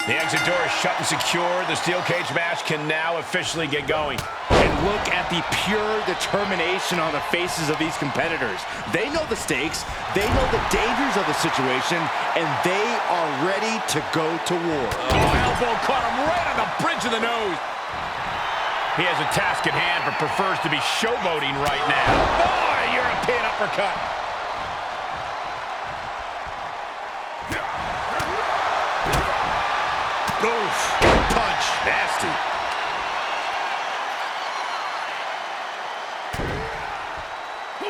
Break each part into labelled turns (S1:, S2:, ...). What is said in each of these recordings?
S1: The exit door is shut and secure. The steel cage match can now officially get going.
S2: And look at the pure determination on the faces of these competitors. They know the stakes, they know the dangers of the situation, and they are ready to go to war.
S1: Oh, elbow caught him right on the bridge of the nose. He has a task at hand, but prefers to be showboating right now. Oh, European uppercut. Oof, punch, nasty.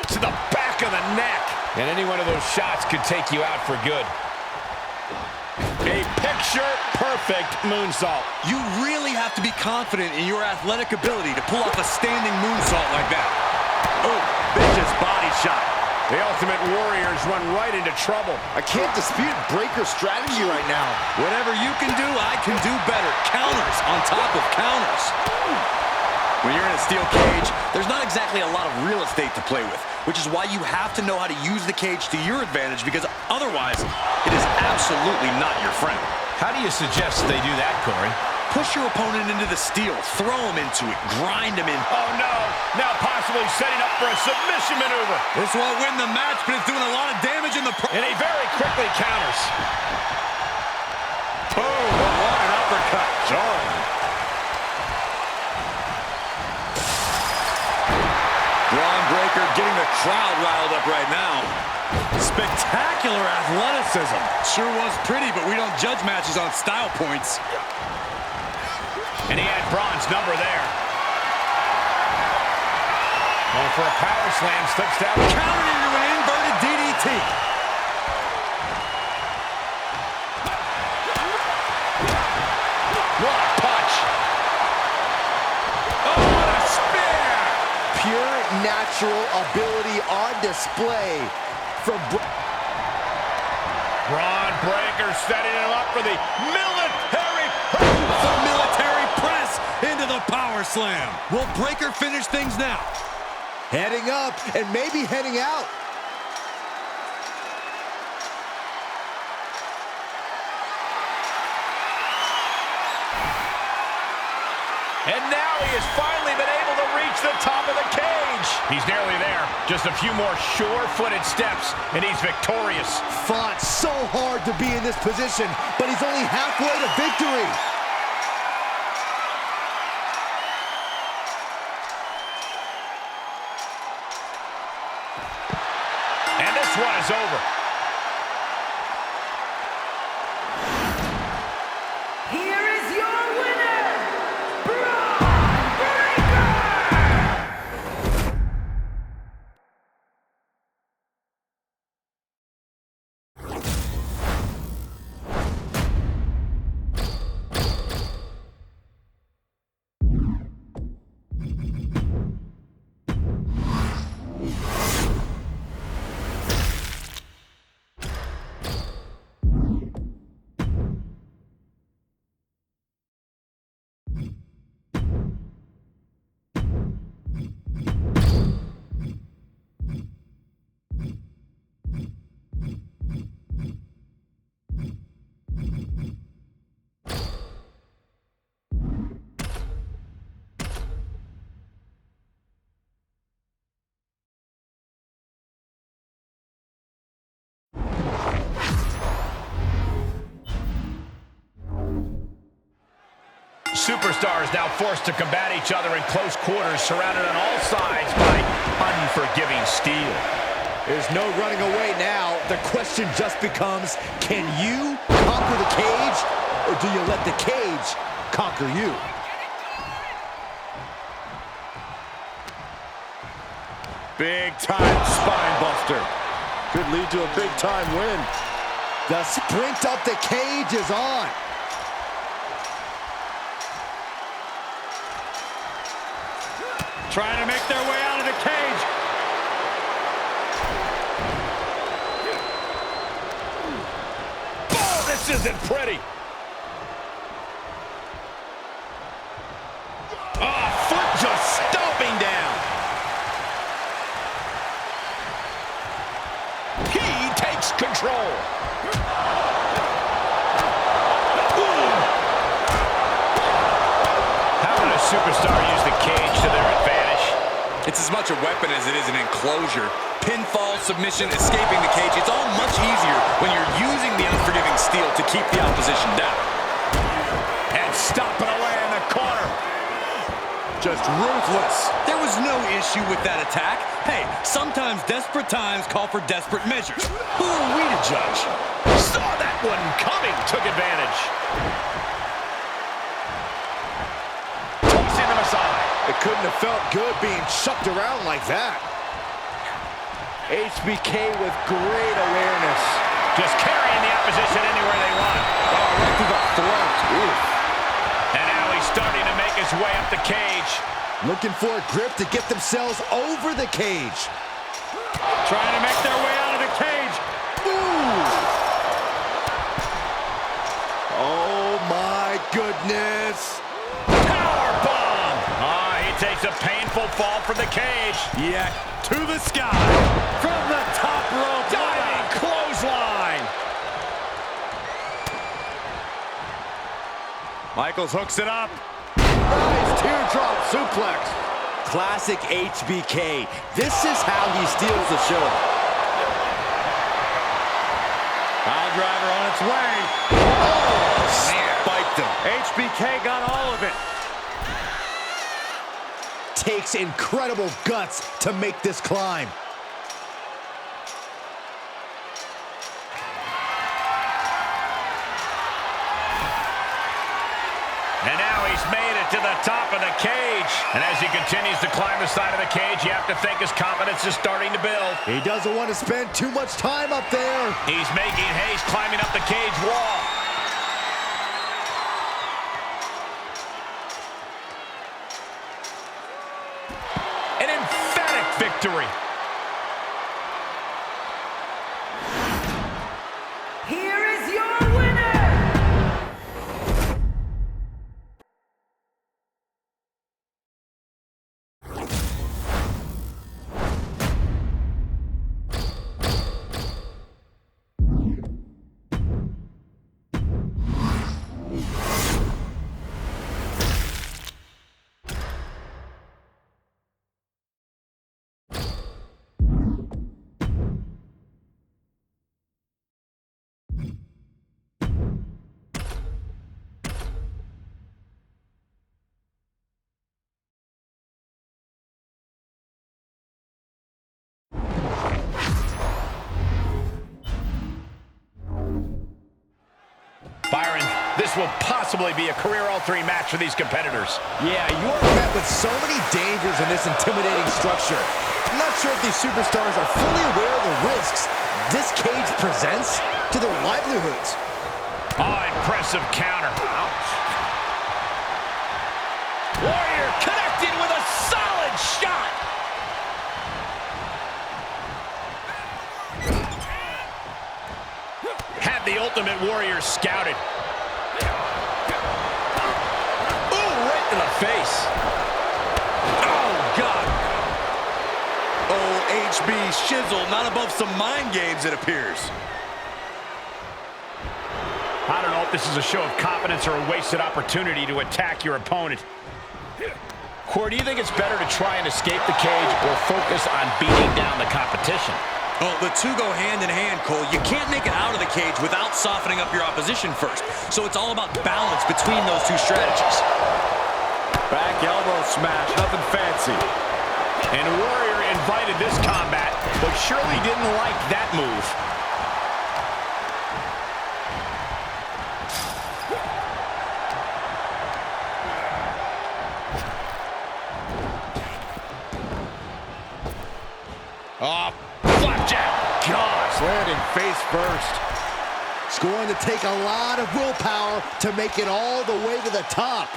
S1: To the back of the neck. And any one of those shots could take you out for good. A picture-perfect moonsault.
S3: You really have to be confident in your athletic ability to pull off a standing moonsault like that.
S2: Oh, vicious body shot.
S1: The Ultimate Warriors run right into trouble.
S2: I can't dispute Breaker's strategy right now.
S3: Whatever you can do, I can do better. Counters on top of counters. When you're in a steel cage, there's not exactly a lot of real estate to play with, which is why you have to know how to use the cage to your advantage, because otherwise, it is absolutely not your friend.
S1: How do you suggest they do that, Corey?
S3: Push your opponent into the steel, throw him into it, grind him in.
S1: Oh, no. Now possibly setting up for a submission maneuver.
S3: This won't win the match, but it's doing a lot of damage in the
S1: And he very quickly counters.
S3: Boom! What an uppercut. Jarring. Braun Breaker getting the crowd riled up right now. Spectacular athleticism. Sure was pretty, but we don't judge matches on style points.
S1: And he had Braun's number there. Going for a power slam, slips down.
S3: Countered into an inverted DDT.
S1: What a punch. Oh, what a spear.
S2: Pure natural ability on display from
S1: Braun Breaker setting him up for the military.
S3: The military press into the power slam. Will Breaker finish things now?
S2: heading up and maybe heading out.
S1: And now he has finally been able to reach the top of the cage. He's nearly there. Just a few more sure-footed steps, and he's victorious.
S2: Fought so hard to be in this position, but he's only halfway to victory.
S1: And this one is over.
S4: Here is your winner, Braun Breaker!
S1: Superstars now forced to combat each other in close quarters, surrounded on all sides by unforgiving steel.
S2: There's no running away now. The question just becomes, can you conquer the cage, or do you let the cage conquer you?
S3: Big-time spine buster.
S2: Could lead to a big-time win. The sprint up the cage is on.
S3: Trying to make their way out of the cage.
S1: Oh, this isn't pretty. Oh, foot just stomping down. He takes control. Ooh. never use the cage to their advantage.
S3: It's as much a weapon as it is an enclosure. Pinfall, submission, escaping the cage, it's all much easier when you're using the unforgiving steel to keep the opposition down.
S1: And stomping away in the corner.
S3: Just ruthless. There was no issue with that attack. Hey, sometimes desperate times call for desperate measures. Who are we to judge?
S1: Saw that one coming, took advantage. Tossing them aside.
S2: It couldn't have felt good being chucked around like that. HBK with great awareness.
S1: Just carrying the opposition anywhere they want.
S2: Oh, right to the throat. Oof.
S1: And now he's starting to make his way up the cage.
S2: Looking for a grip to get themselves over the cage.
S1: Trying to make their way out of the cage.
S2: Ooh! Oh, my goodness.
S1: Powerbomb. He takes a painful fall from the cage.
S3: Yeah, to the sky.
S1: From the top rope. Diving clothesline. Michaels hooks it up.
S2: Nice teardrop suplex. Classic HBK. This is how he steals the show.
S1: Pile driver on its way.
S2: Oh, spiked him.
S1: HBK got all of it.
S2: Takes incredible guts to make this climb.
S1: And now he's made it to the top of the cage. And as he continues to climb the side of the cage, you have to think his confidence is starting to build.
S2: He doesn't want to spend too much time up there.
S1: He's making haste climbing up the cage wall. An emphatic victory.
S4: Here is your winner,
S1: Byron, this will possibly be a career-altering match for these competitors.
S2: Yeah, you are met with so many dangers in this intimidating structure. I'm not sure if these superstars are fully aware of the risks this cage presents to their livelihoods.
S1: Oh, impressive counter. Ouch. Warrior connected with a solid shot. Had the Ultimate Warrior scouted. Ooh, right in the face. Oh, God.
S3: Oh, HB Shizzle, not above some mind games, it appears.
S1: I don't know if this is a show of confidence or a wasted opportunity to attack your opponent. Corey, do you think it's better to try and escape the cage or focus on beating down the competition?
S3: Well, the two go hand in hand, Cole. You can't make it out of the cage without softening up your opposition first. So it's all about balance between those two strategies.
S1: Back elbow smash, nothing fancy. And Warrior invited this combat, but surely didn't like that move. Oh, flapjack. Gosh,
S2: Landing face first. It's going to take a lot of willpower to make it all the way to the top.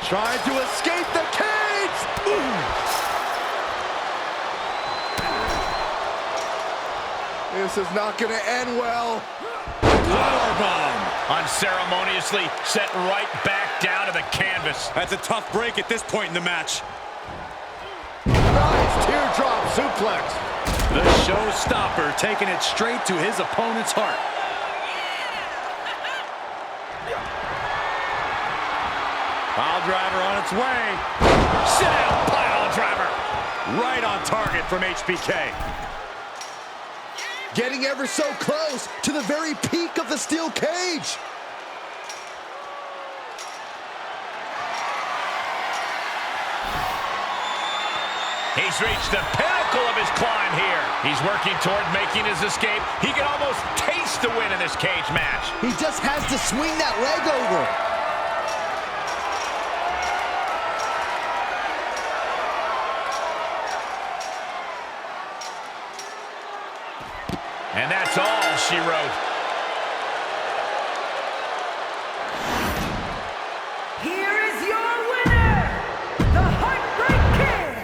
S2: Trying to escape the cage! Ooh. This is not going to end well.
S1: Powerbomb. Unceremoniously set right back down to the canvas.
S3: That's a tough break at this point in the match.
S2: Nice teardrop suplex.
S3: The showstopper taking it straight to his opponent's heart.
S2: Pile driver on its way.
S1: Sit down, pile driver.
S2: Right on target from HBK.
S5: Getting ever so close to the very peak of the steel cage.
S1: He's reached the pinnacle of his climb here. He's working toward making his escape. He can almost taste the win in this cage match.
S5: He just has to swing that leg over.
S1: And that's all she wrote.
S4: Here is your winner, the Heartbreak Kid.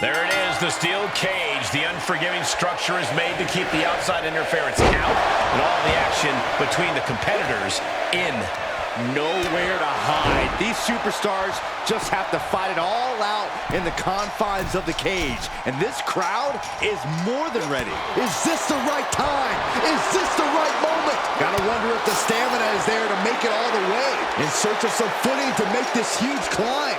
S1: There it is, the steel cage. The unforgiving structure is made to keep the outside interference out and all the action between the competitors in.
S2: Nowhere to hide. These superstars just have to fight it all out in the confines of the cage. And this crowd is more than ready.
S5: Is this the right time? Is this the right moment? Gotta wonder if the stamina is there to make it all the way. In search of some footing to make this huge climb.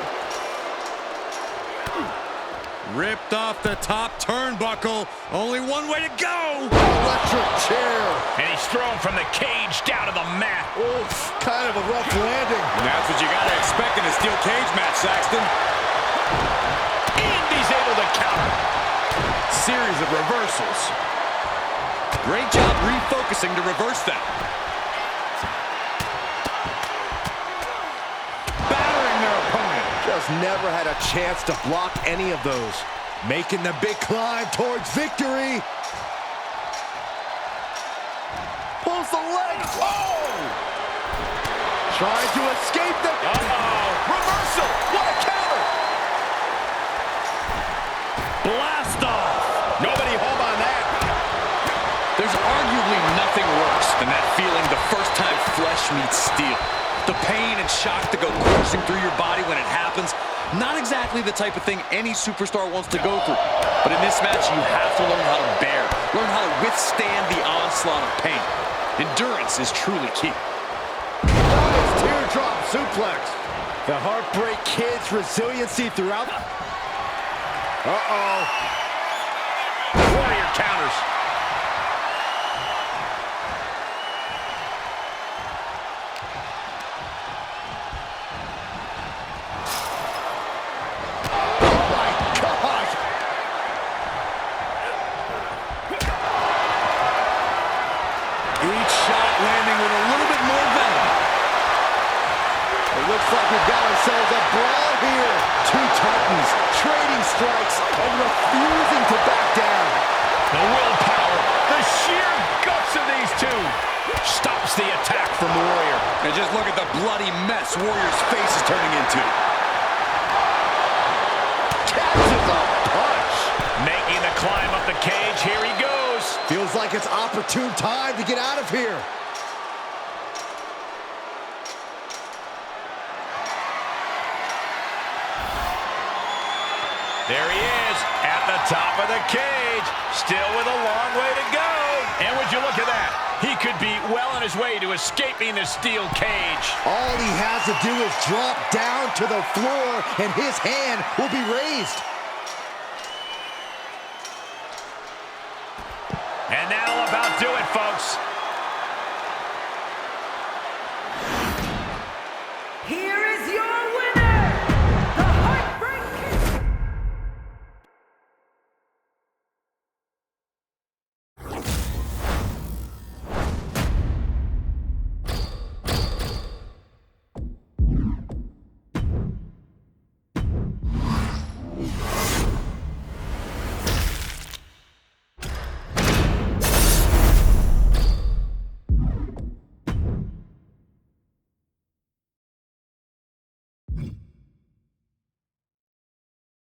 S3: Ripped off the top turnbuckle. Only one way to go.
S5: Electric chair.
S1: And he's thrown from the cage down to the mat.
S5: Oof, kind of a rough landing.
S3: And that's what you got to expect in a steel cage match, Saxton.
S1: And he's able to counter.
S3: Series of reversals. Great job refocusing to reverse that.
S2: Battering their opponent.
S5: Just never had a chance to block any of those. Making the big climb towards victory. Pulls the leg. Oh! Trying to escape the...
S1: Uh-oh.
S5: Reversal. What a counter.
S1: Blast off. Nobody home on that.
S3: There's arguably nothing worse than that feeling the first time flesh meets steel. The pain and shock to go coursing through your body when it happens. Not exactly the type of thing any superstar wants to go through. But in this match, you have to learn how to bear, learn how to withstand the onslaught of pain. Endurance is truly key.
S5: Nice teardrop suplex. The Heartbreak Kid's resiliency throughout. Uh-oh.
S1: Warrior counters.
S2: Each shot landing with a little bit more venom.
S5: It looks like we've got ourselves a brawl here. Two titans trading strikes and refusing to back down.
S1: The willpower, the sheer guts of these two. Stops the attack from Warrior.
S3: And just look at the bloody mess Warrior's face is turning into.
S5: Catches a punch.
S1: Making the climb up the cage. Here he goes.
S5: Feels like it's opportune time to get out of here.
S1: There he is at the top of the cage. Still with a long way to go. And would you look at that? He could be well on his way to escaping the steel cage.
S5: All he has to do is drop down to the floor and his hand will be raised.
S1: And that'll about do it, folks.